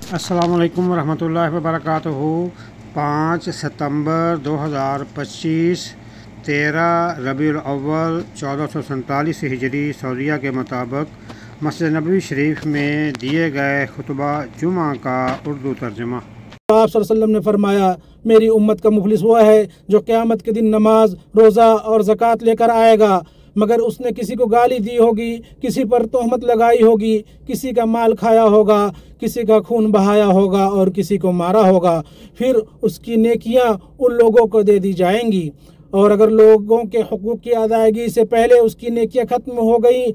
السلام علیکم ورحمۃ اللہ وبرکاتہ۔ 5 ستمبر 2025 13 ربیع الاول 1447 ہجری سعودیہ کے مطابق مسجد نبوی شریف میں دیے گئے خطبہ جمعہ کا اردو ترجمہ۔ آپ صلی اللہ علیہ وسلم نے فرمایا، میری امت کا مفلس وہ ہے جو قیامت کے دن نماز، روزہ اور زکوٰۃ لے کر آئے گا، مگر اس نے کسی کو گالی دی ہوگی، کسی پر تہمت لگائی ہوگی، کسی کا مال کھایا ہوگا، کسی کا خون بہایا ہوگا اور کسی کو مارا ہوگا، پھر اس کی نیکیاں ان لوگوں کو دے دی جائیں گی، اور اگر لوگوں کے حقوق کی ادائیگی سے پہلے اس کی نیکیاں ختم ہو گئیں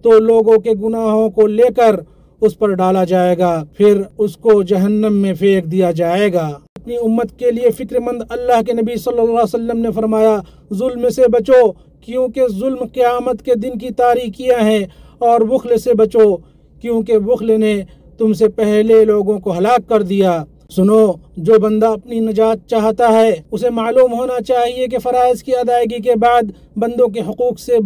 تو لوگوں کے گناہوں کو لے کر اس پر ڈالا جائے گا، پھر اس کو جہنم میں پھینک دیا جائے گا۔ اپنی امت کے لیے فکر مند اللہ کے نبی صلی اللہ علیہ وسلم نے فرمایا، ظلم سے بچو کیونکہ ظلم قیامت کے دن کی تاریکیاں ہیں، اور بخل سے بچو کیونکہ بخل نے تم سے پہلے لوگوں کو ہلاک کر دیا۔ سنو، جو بندہ اپنی نجات چاہتا ہے اسے معلوم ہونا چاہیے کہ فرائض کی ادائیگی کے بعد بندوں کے حقوق سے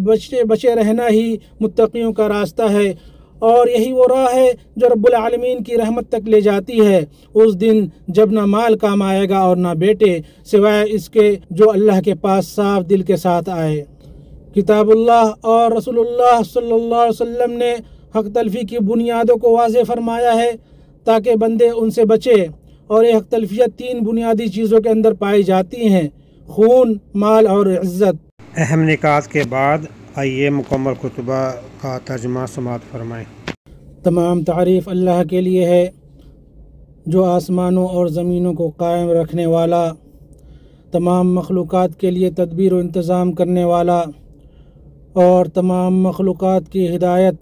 بچے رہنا ہی متقیوں کا راستہ ہے، اور یہی وہ راہ ہے جو رب العالمین کی رحمت تک لے جاتی ہے۔ اس دن جب نہ مال کام آئے گا اور نہ بیٹے، سوائے اس کے جو اللہ کے پاس صاف دل کے ساتھ آئے۔ کتاب اللہ اور رسول اللہ صلی اللہ علیہ وسلم نے حق تلفی کی بنیادوں کو واضح فرمایا ہے تاکہ بندے ان سے بچے، اور یہ حق تلفیت 3 بنیادی چیزوں کے اندر پائی جاتی ہیں: خون، مال اور عزت۔ اہم نکات کے بعد آئیے مکمل خطبہ کا ترجمہ سماعت فرمائیں۔ تمام تعریف اللہ کے لیے ہے جو آسمانوں اور زمینوں کو قائم رکھنے والا، تمام مخلوقات کے لیے تدبیر و انتظام کرنے والا، اور تمام مخلوقات کی ہدایت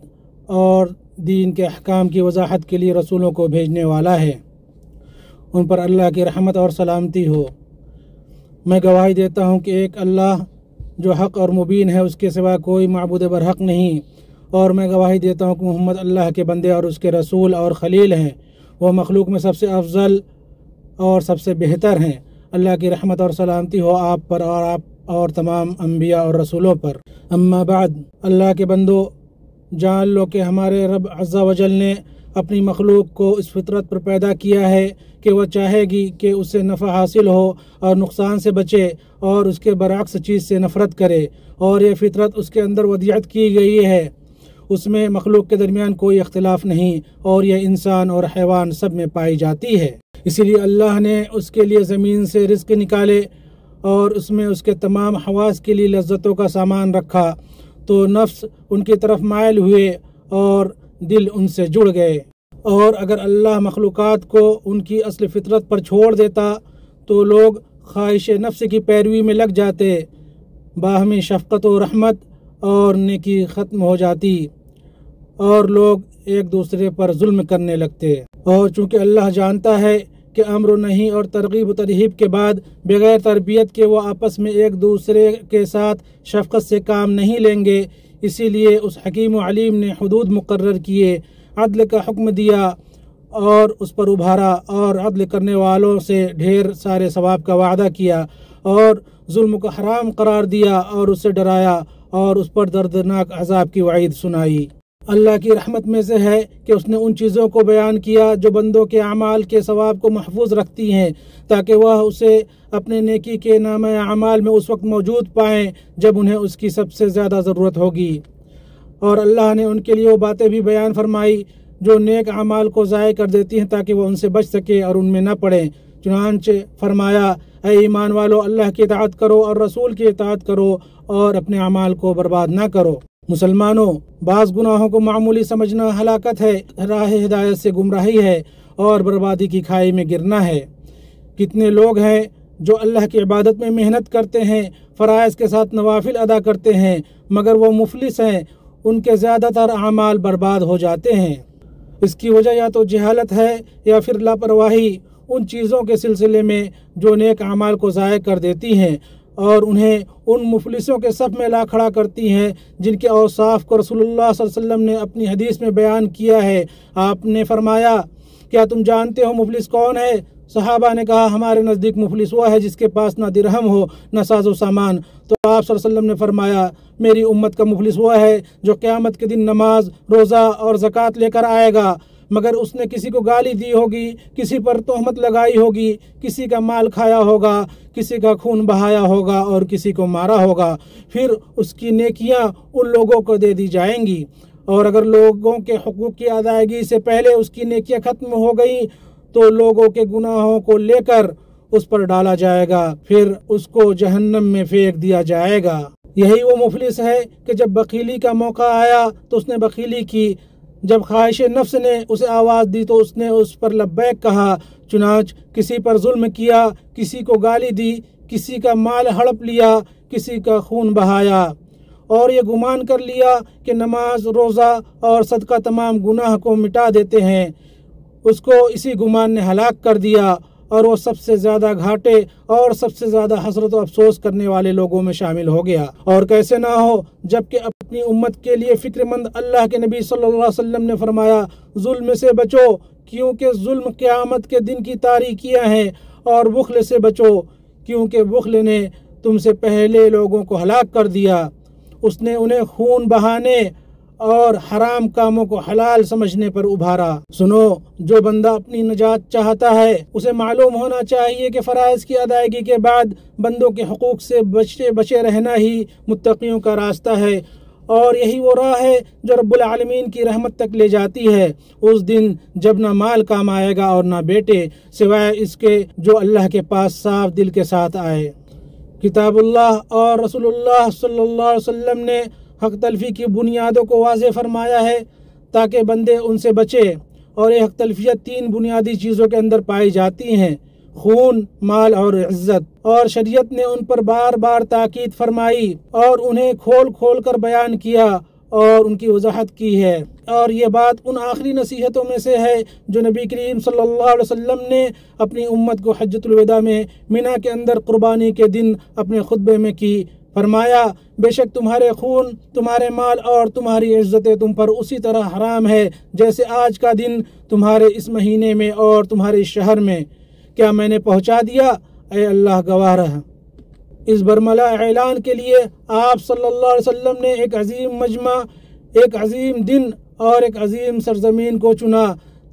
اور دین کے احکام کی وضاحت کے لیے رسولوں کو بھیجنے والا ہے۔ ان پر اللہ کی رحمت اور سلامتی ہو۔ میں گواہی دیتا ہوں کہ ایک اللہ جو حق اور مبین ہے، اس کے سوا کوئی معبود برحق نہیں، اور میں گواہی دیتا ہوں کہ محمد اللہ کے بندے اور اس کے رسول اور خلیل ہیں۔ وہ مخلوق میں سب سے افضل اور سب سے بہتر ہیں۔ اللہ کی رحمت اور سلامتی ہو آپ پر اور تمام انبیاء اور رسولوں پر۔ اما بعد، اللہ کے بندو، جان لو کہ ہمارے رب عز و جل نے اپنی مخلوق کو اس فطرت پر پیدا کیا ہے کہ وہ چاہے گی کہ اسے نفع حاصل ہو اور نقصان سے بچے، اور اس کے برعکس چیز سے نفرت کرے، اور یہ فطرت اس کے اندر ودیعت کی گئی ہے۔ اس میں مخلوق کے درمیان کوئی اختلاف نہیں، اور یہ انسان اور حیوان سب میں پائی جاتی ہے۔ اسی لیے اللہ نے اس کے لیے زمین سے رزق نکالے اور اس میں اس کے تمام حواس کے لیے لذتوں کا سامان رکھا، تو نفس ان کی طرف مائل ہوئے اور دل ان سے جڑ گئے، اور اگر اللہ مخلوقات کو ان کی اصل فطرت پر چھوڑ دیتا تو لوگ خواہش نفس کی پیروی میں لگ جاتے، باہمی شفقت و رحمت اور نیکی ختم ہو جاتی، اور لوگ ایک دوسرے پر ظلم کرنے لگتے۔ اور چونکہ اللہ جانتا ہے کہ امر و نہی اور ترغیب و ترہیب کے بعد بغیر تربیت کے وہ آپس میں ایک دوسرے کے ساتھ شفقت سے کام نہیں لیں گے، اسی لیے اس حکیم و علیم نے حدود مقرر کیے، عدل کا حکم دیا اور اس پر ابھارا، اور عدل کرنے والوں سے ڈھیر سارے ثواب کا وعدہ کیا، اور ظلم کو حرام قرار دیا اور اس سے ڈرایا، اور اس پر دردناک عذاب کی وعید سنائی۔ اللہ کی رحمت میں سے ہے کہ اس نے ان چیزوں کو بیان کیا جو بندوں کے اعمال کے ثواب کو محفوظ رکھتی ہیں، تاکہ وہ اسے اپنے نیکی کے نامہ اعمال میں اس وقت موجود پائیں جب انہیں اس کی سب سے زیادہ ضرورت ہوگی۔ اور اللہ نے ان کے لیے وہ باتیں بھی بیان فرمائی جو نیک اعمال کو ضائع کر دیتی ہیں تاکہ وہ ان سے بچ سکے اور ان میں نہ پڑیں۔ چنانچہ فرمایا، اے ایمان والو، اللہ کی اطاعت کرو اور رسول کی اطاعت کرو، اور اپنے اعمال کو برباد نہ کرو۔ مسلمانوں، بعض گناہوں کو معمولی سمجھنا ہلاکت ہے، راہ ہدایت سے گمراہی ہے اور بربادی کی کھائی میں گرنا ہے۔ کتنے لوگ ہیں جو اللہ کی عبادت میں محنت کرتے ہیں، فرائض کے ساتھ نوافل ادا کرتے ہیں، مگر وہ مفلس ہیں، ان کے زیادہ تر اعمال برباد ہو جاتے ہیں۔ اس کی وجہ یا تو جہالت ہے یا پھر لاپرواہی ان چیزوں کے سلسلے میں جو نیک اعمال کو ضائع کر دیتی ہیں، اور انہیں ان مفلسوں کے صف میں لا کھڑا کرتی ہیں جن کے اوصاف کو رسول اللہ صلی اللہ علیہ وسلم نے اپنی حدیث میں بیان کیا ہے۔ آپ نے فرمایا، کیا تم جانتے ہو مفلس کون ہے؟ صحابہ نے کہا، ہمارے نزدیک مفلس وہ ہے جس کے پاس نہ درہم ہو نہ ساز و سامان۔ تو آپ صلی اللہ علیہ وسلم نے فرمایا، میری امت کا مفلس وہ ہے جو قیامت کے دن نماز، روزہ اور زکوٰۃ لے کر آئے گا، مگر اس نے کسی کو گالی دی ہوگی، کسی پر تہمت لگائی ہوگی، کسی کا مال کھایا ہوگا، کسی کا خون بہایا ہوگا اور کسی کو مارا ہوگا، پھر اس کی نیکیاں ان لوگوں کو دے دی جائیں گی، اور اگر لوگوں کے حقوق کی ادائیگی سے پہلے اس کی نیکیاں ختم ہو گئیں تو لوگوں کے گناہوں کو لے کر اس پر ڈالا جائے گا، پھر اس کو جہنم میں پھینک دیا جائے گا۔ یہی وہ مفلس ہے کہ جب بخیلی کا موقع آیا تو اس نے بخیلی کی، جب خواہش نفس نے اسے آواز دی تو اس نے اس پر لبیک کہا، چنانچہ کسی پر ظلم کیا، کسی کو گالی دی، کسی کا مال ہڑپ لیا، کسی کا خون بہایا، اور یہ گمان کر لیا کہ نماز، روزہ اور صدقہ تمام گناہ کو مٹا دیتے ہیں، اس کو اسی گمان نے ہلاک کر دیا اور وہ سب سے زیادہ گھاٹے اور سب سے زیادہ حسرت و افسوس کرنے والے لوگوں میں شامل ہو گیا۔ اور کیسے نہ ہو جبکہ اپنی امت کے لیے فکر مند اللہ کے نبی صلی اللہ علیہ وسلم نے فرمایا، ظلم سے بچو کیونکہ ظلم قیامت کے دن کی تاریکیاں ہیں، اور بخل سے بچو کیونکہ بخل نے تم سے پہلے لوگوں کو ہلاک کر دیا۔ اس نے انہیں خون بہانے اور حرام کاموں کو حلال سمجھنے پر ابھارا۔ سنو، جو بندہ اپنی نجات چاہتا ہے اسے معلوم ہونا چاہیے کہ فرائض کی ادائیگی کے بعد بندوں کے حقوق سے بچے رہنا ہی متقیوں کا راستہ ہے، اور یہی وہ راہ ہے جو رب العالمین کی رحمت تک لے جاتی ہے اس دن جب نہ مال کام آئے گا اور نہ بیٹے، سوائے اس کے جو اللہ کے پاس صاف دل کے ساتھ آئے۔ کتاب اللہ اور رسول اللہ صلی اللہ علیہ وسلم نے حق تلفی کی بنیادوں کو واضح فرمایا ہے تاکہ بندے ان سے بچے، اور یہ حق تلفیت 3 بنیادی چیزوں کے اندر پائی جاتی ہیں: خون، مال اور عزت، اور شریعت نے ان پر بار بار تاکید فرمائی اور انہیں کھول کھول کر بیان کیا اور ان کی وضاحت کی ہے، اور یہ بات ان آخری نصیحتوں میں سے ہے جو نبی کریم صلی اللہ علیہ وسلم نے اپنی امت کو حجۃ الوداع میں مینا کے اندر قربانی کے دن اپنے خطبے میں کی۔ فرمایا، بے شک تمہارے خون، تمہارے مال اور تمہاری عزتیں تم پر اسی طرح حرام ہے جیسے آج کا دن تمہارے اس مہینے میں اور تمہارے اس شہر میں۔ کیا میں نے پہنچا دیا؟ اے اللہ گواہ رہا۔ اس برملا اعلان کے لیے آپ صلی اللہ علیہ وسلم نے ایک عظیم مجمع، ایک عظیم دن اور ایک عظیم سرزمین کو چنا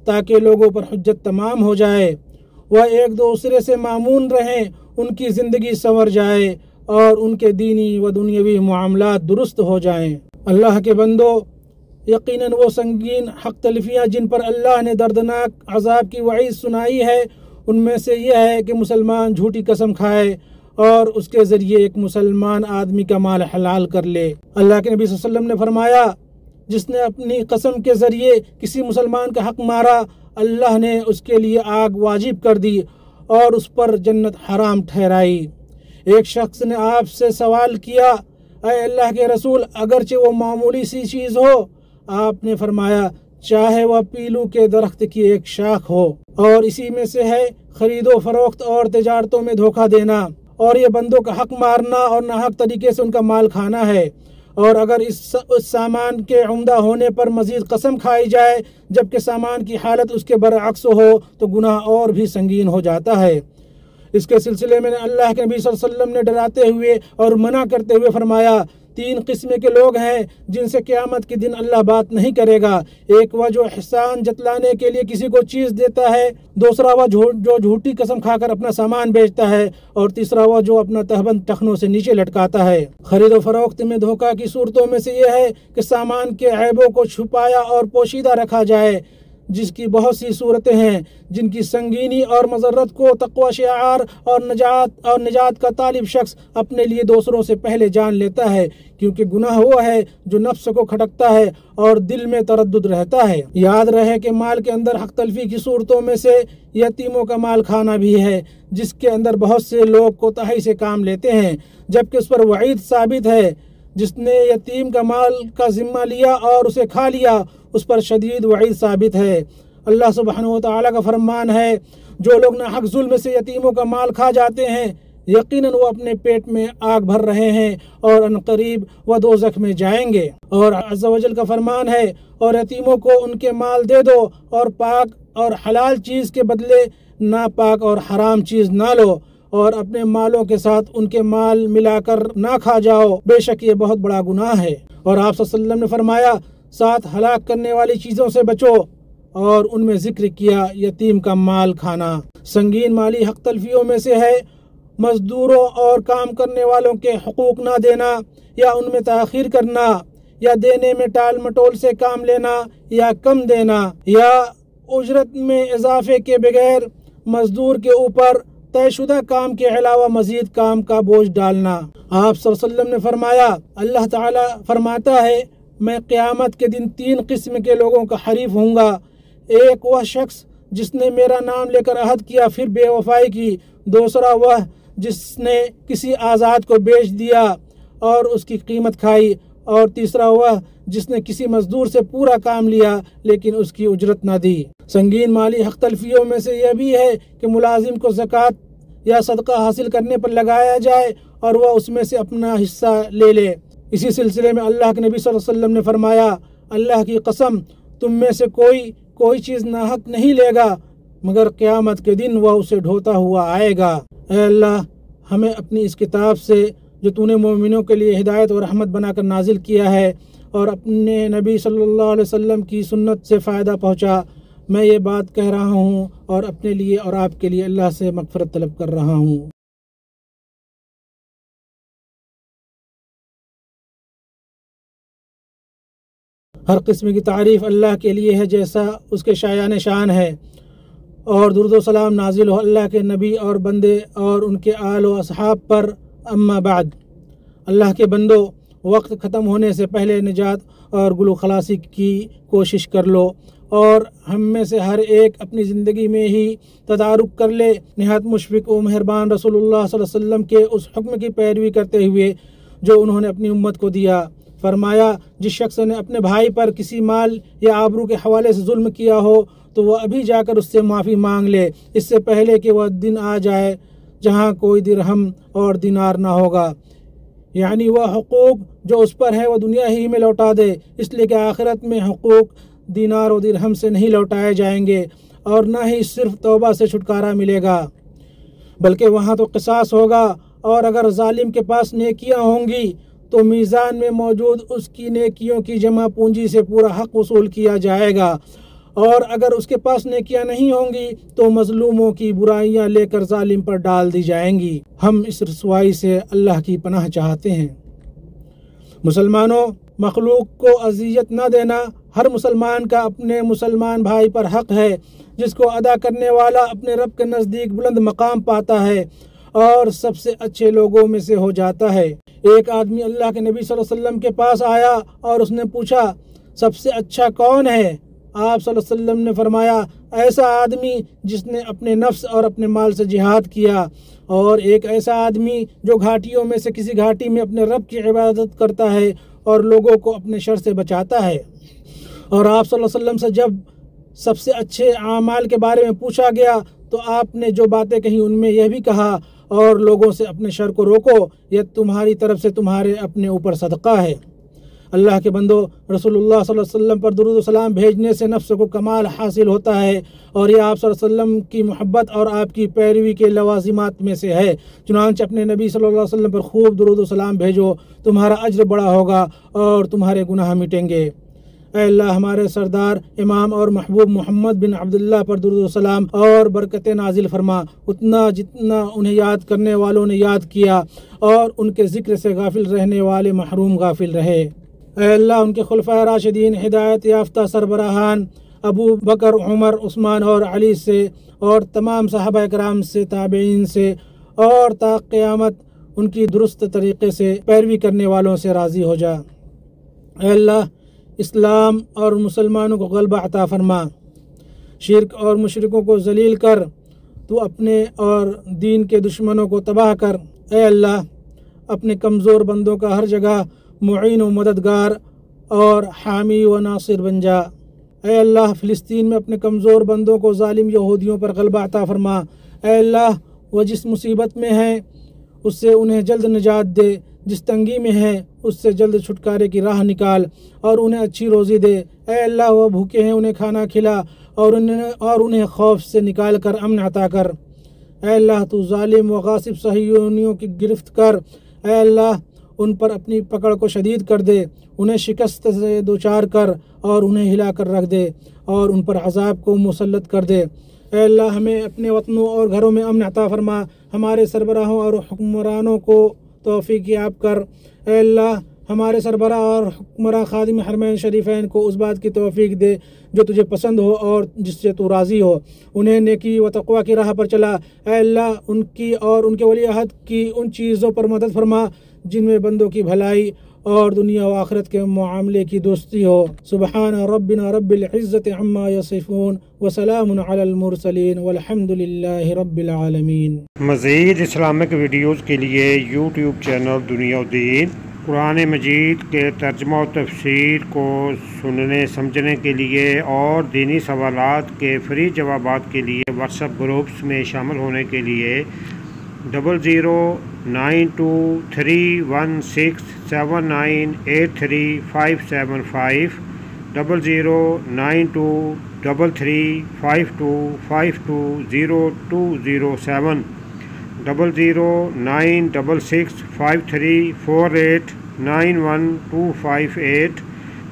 تاکہ لوگوں پر حجت تمام ہو جائے، وہ ایک دوسرے سے مامون رہیں، ان کی زندگی سنور جائے اور ان کے دینی و دنیاوی معاملات درست ہو جائیں۔ اللہ کے بندو، یقیناً وہ سنگین حق تلفیاں جن پر اللہ نے دردناک عذاب کی وعید سنائی ہے ان میں سے یہ ہے کہ مسلمان جھوٹی قسم کھائے اور اس کے ذریعے ایک مسلمان آدمی کا مال حلال کر لے۔ اللہ کے نبی صلی اللہ علیہ وسلم نے فرمایا، جس نے اپنی قسم کے ذریعے کسی مسلمان کا حق مارا، اللہ نے اس کے لیے آگ واجب کر دی اور اس پر جنت حرام ٹھہرائی۔ ایک شخص نے آپ سے سوال کیا، اے اللہ کے رسول، اگرچہ وہ معمولی سی چیز ہو؟ آپ نے فرمایا، چاہے وہ پیلو کے درخت کی ایک شاخ ہو، اور اسی میں سے ہے خرید و فروخت اور تجارتوں میں دھوکہ دینا، اور یہ بندوں کا حق مارنا اور ناحق طریقے سے ان کا مال کھانا ہے۔ اور اگر اس سامان کے عمدہ ہونے پر مزید قسم کھائی جائے جبکہ سامان کی حالت اس کے برعکس ہو تو گناہ اور بھی سنگین ہو جاتا ہے۔ اس کے سلسلے میں اللہ کے نبی صلی اللہ علیہ وسلم نے ڈراتے ہوئے اور منع کرتے ہوئے فرمایا، 3 قسم کے لوگ ہیں جن سے قیامت کے دن اللہ بات نہیں کرے گا۔ ایک وہ جو احسان جتلانے کے لیے کسی کو چیز دیتا ہے، دوسرا وہ جو جھوٹی قسم کھا کر اپنا سامان بیچتا ہے، اور تیسرا وہ جو اپنا تہبند ٹخنوں سے نیچے لٹکاتا ہے۔ خرید و فروخت میں دھوکہ کی صورتوں میں سے یہ ہے کہ سامان کے عیبوں کو چھپایا اور پوشیدہ رکھا جائے، جس کی بہت سی صورتیں ہیں جن کی سنگینی اور مضرت کو تقوی شعار اور نجات کا طالب شخص اپنے لیے دوسروں سے پہلے جان لیتا ہے، کیونکہ گناہ وہ ہے جو نفس کو کھٹکتا ہے اور دل میں تردد رہتا ہے۔ یاد رہے کہ مال کے اندر حق تلفی کی صورتوں میں سے یتیموں کا مال کھانا بھی ہے، جس کے اندر بہت سے لوگ کوتاہی سے کام لیتے ہیں، جبکہ اس پر وعید ثابت ہے۔ جس نے یتیم کا مال کا ذمہ لیا اور اسے کھا لیا، اس پر شدید وعید ثابت ہے۔ اللہ سبحانہ و تعالیٰ کا فرمان ہے، جو لوگ ناحق ظلم سے یتیموں کا مال کھا جاتے ہیں، یقیناً وہ اپنے پیٹ میں آگ بھر رہے ہیں اور عنقریب وہ دوزخ میں جائیں گے۔ اور عز و جل کا فرمان ہے، اور یتیموں کو ان کے مال دے دو، اور پاک اور حلال چیز کے بدلے ناپاک اور حرام چیز نہ لو، اور اپنے مالوں کے ساتھ ان کے مال ملا کر نہ کھا جاؤ، بے شک یہ بہت بڑا گناہ ہے۔ اور آپ صلی اللہ علیہ وسلم نے فرمایا، 7 ہلاک کرنے والی چیزوں سے بچو، اور ان میں ذکر کیا یتیم کا مال کھانا۔ سنگین مالی حق تلفیوں میں سے ہے مزدوروں اور کام کرنے والوں کے حقوق نہ دینا یا ان میں تاخیر کرنا، یا دینے میں ٹال مٹول سے کام لینا یا کم دینا، یا اجرت میں اضافے کے بغیر مزدور کے اوپر طے شدہ کام کے علاوہ مزید کام کا بوجھ ڈالنا۔ آپ صلی اللہ علیہ وسلم نے فرمایا، اللہ تعالیٰ فرماتا ہے میں قیامت کے دن 3 قسم کے لوگوں کا حریف ہوں گا۔ ایک وہ شخص جس نے میرا نام لے کر عہد کیا پھر بے وفائی کی، دوسرا وہ جس نے کسی آزاد کو بیچ دیا اور اس کی قیمت کھائی، اور تیسرا وہ جس نے کسی مزدور سے پورا کام لیا لیکن اس کی اجرت نہ دی۔ سنگین مالی حق تلفیوں میں سے یہ بھی ہے کہ ملازم کو زکوٰۃ یا صدقہ حاصل کرنے پر لگایا جائے اور وہ اس میں سے اپنا حصہ لے لے۔ اسی سلسلے میں اللہ کے نبی صلی اللہ علیہ وسلم نے فرمایا، اللہ کی قسم تم میں سے کوئی چیز ناحق نہیں لے گا مگر قیامت کے دن وہ اسے ڈھوتا ہوا آئے گا۔ اے اللہ، ہمیں اپنی اس کتاب سے جو تو نے مومنوں کے لیے ہدایت اور رحمت بنا کر نازل کیا ہے اور اپنے نبی صلی اللہ علیہ وسلم کی سنت سے فائدہ پہنچا، میں یہ بات کہہ رہا ہوں اور اپنے لیے اور آپ کے لیے اللہ سے مغفرت طلب کر رہا ہوں۔ ہر قسم کی تعریف اللہ کے لیے ہے جیسا اس کے شایان شان ہے، اور درود و سلام نازل ہو اللہ کے نبی اور بندے اور ان کے آل و اصحاب پر۔ اما بعد، اللہ کے بندو، وقت ختم ہونے سے پہلے نجات اور گلو خلاصی کی کوشش کر لو، اور ہم میں سے ہر ایک اپنی زندگی میں ہی تدارک کر لے نہایت مشفق و مہربان رسول اللہ صلی اللہ علیہ وسلم کے اس حکم کی پیروی کرتے ہوئے جو انہوں نے اپنی امت کو دیا۔ فرمایا، جس شخص نے اپنے بھائی پر کسی مال یا آبرو کے حوالے سے ظلم کیا ہو تو وہ ابھی جا کر اس سے معافی مانگ لے، اس سے پہلے کہ وہ دن آ جائے جہاں کوئی درہم اور دینار نہ ہوگا، یعنی وہ حقوق جو اس پر ہے وہ دنیا ہی میں لوٹا دے، اس لیے کہ آخرت میں حقوق دینار و درہم سے نہیں لوٹائے جائیں گے اور نہ ہی صرف توبہ سے چھٹکارا ملے گا، بلکہ وہاں تو قصاص ہوگا۔ اور اگر ظالم کے پاس نیکیاں ہوں گی تو میزان میں موجود اس کی نیکیوں کی جمع پونجی سے پورا حق وصول کیا جائے گا، اور اگر اس کے پاس نیکیاں نہیں ہوں گی تو مظلوموں کی برائیاں لے کر ظالم پر ڈال دی جائیں گی۔ ہم اس رسوائی سے اللہ کی پناہ چاہتے ہیں۔ مسلمانوں، مخلوق کو اذیت نہ دینا ہر مسلمان کا اپنے مسلمان بھائی پر حق ہے، جس کو ادا کرنے والا اپنے رب کے نزدیک بلند مقام پاتا ہے اور سب سے اچھے لوگوں میں سے ہو جاتا ہے۔ ایک آدمی اللہ کے نبی صلی اللہ علیہ وسلم کے پاس آیا اور اس نے پوچھا، سب سے اچھا کون ہے؟ آپ صلی اللہ علیہ وسلم نے فرمایا، ایسا آدمی جس نے اپنے نفس اور اپنے مال سے جہاد کیا، اور ایک ایسا آدمی جو گھاٹیوں میں سے کسی گھاٹی میں اپنے رب کی عبادت کرتا ہے اور لوگوں کو اپنے شر سے بچاتا ہے۔ اور آپ صلی اللہ علیہ وسلم سے جب سب سے اچھے اعمال کے بارے میں پوچھا گیا تو آپ نے جو باتیں کہیں ان میں یہ بھی کہا، اور لوگوں سے اپنے شر کو روکو، یہ تمہاری طرف سے تمہارے اپنے اوپر صدقہ ہے۔ اللہ کے بندو، رسول اللہ صلی اللہ علیہ وسلم پر درود و سلام بھیجنے سے نفس کو کمال حاصل ہوتا ہے، اور یہ آپ صلی اللہ علیہ وسلم کی محبت اور آپ کی پیروی کے لوازمات میں سے ہے۔ چنانچہ اپنے نبی صلی اللہ علیہ وسلم پر خوب درود و سلام بھیجو، تمہارا اجر بڑا ہوگا اور تمہارے گناہ مٹیں گے۔ اے اللہ، ہمارے سردار امام اور محبوب محمد بن عبداللہ پر درود و سلام اور برکتیں نازل فرما، اتنا جتنا انہیں یاد کرنے والوں نے یاد کیا اور ان کے ذکر سے غافل رہنے والے محروم غافل رہے۔ اے اللہ، ان کے خلفائے راشدین، ہدایت یافتہ سربراہان ابو بکر، عمر، عثمان اور علی سے، اور تمام صحابہ کرام سے، تابعین سے، اور تا قیامت ان کی درست طریقے سے پیروی کرنے والوں سے راضی ہو جا۔ اے اللہ، اسلام اور مسلمانوں کو غلبہ عطا فرما، شرک اور مشرکوں کو ذلیل کر، تو اپنے اور دین کے دشمنوں کو تباہ کر۔ اے اللہ، اپنے کمزور بندوں کا ہر جگہ معین و مددگار اور حامی و ناصر بن جا۔ اے اللہ، فلسطین میں اپنے کمزور بندوں کو ظالم یہودیوں پر غلبہ عطا فرما۔ اے اللہ، وہ جس مصیبت میں ہیں اس سے انہیں جلد نجات دے، جس تنگی میں ہیں اس سے جلد چھٹکارے کی راہ نکال اور انہیں اچھی روزی دے۔ اے اللہ، وہ بھوکے ہیں انہیں کھانا کھلا اور انہیں خوف سے نکال کر امن عطا کر۔ اے اللہ، تو ظالم و غاصب صہیونیوں کی گرفت کر۔ اے اللہ، ان پر اپنی پکڑ کو شدید کر دے، انہیں شکست سے دوچار کر اور انہیں ہلا کر رکھ دے، اور ان پر عذاب کو مسلط کر دے۔ اے اللہ ہمیں اپنے وطنوں اور گھروں میں امن عطا فرما، ہمارے سربراہوں اور حکمرانوں کو توفیق یاب کر۔ اے اللہ ہمارے سربراہ اور حکمراں خادم حرمین شریفین کو اس بات کی توفیق دے جو تجھے پسند ہو اور جس سے تو راضی ہو، انہیں نیکی و تقوی کی راہ پر چلا۔ اے اللہ ان کی اور ان کے ولی عہد کی ان چیزوں پر مدد فرما جن میں بندوں کی بھلائی اور دنیا و آخرت کے معاملے کی دوستی ہو۔ سبحان ربنا رب العزت عما یصفون وسلام علی المرسلین والحمد للہ رب العالمین۔ مزید اسلامک ویڈیوز کے لیے یوٹیوب چینل دنیا و دین، قرآن مجید کے ترجمہ و تفسیر کو سننے سمجھنے کے لیے اور دینی سوالات کے فری جوابات کے لیے واٹس ایپ گروپس میں شامل ہونے کے لیے 00923167983575 00923352520207 0096653489128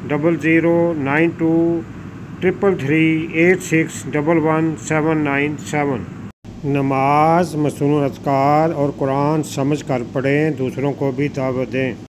0092338611797۔ نماز، مصنون اذکار اور قرآن سمجھ کر پڑھیں، دوسروں کو بھی دعوت دیں۔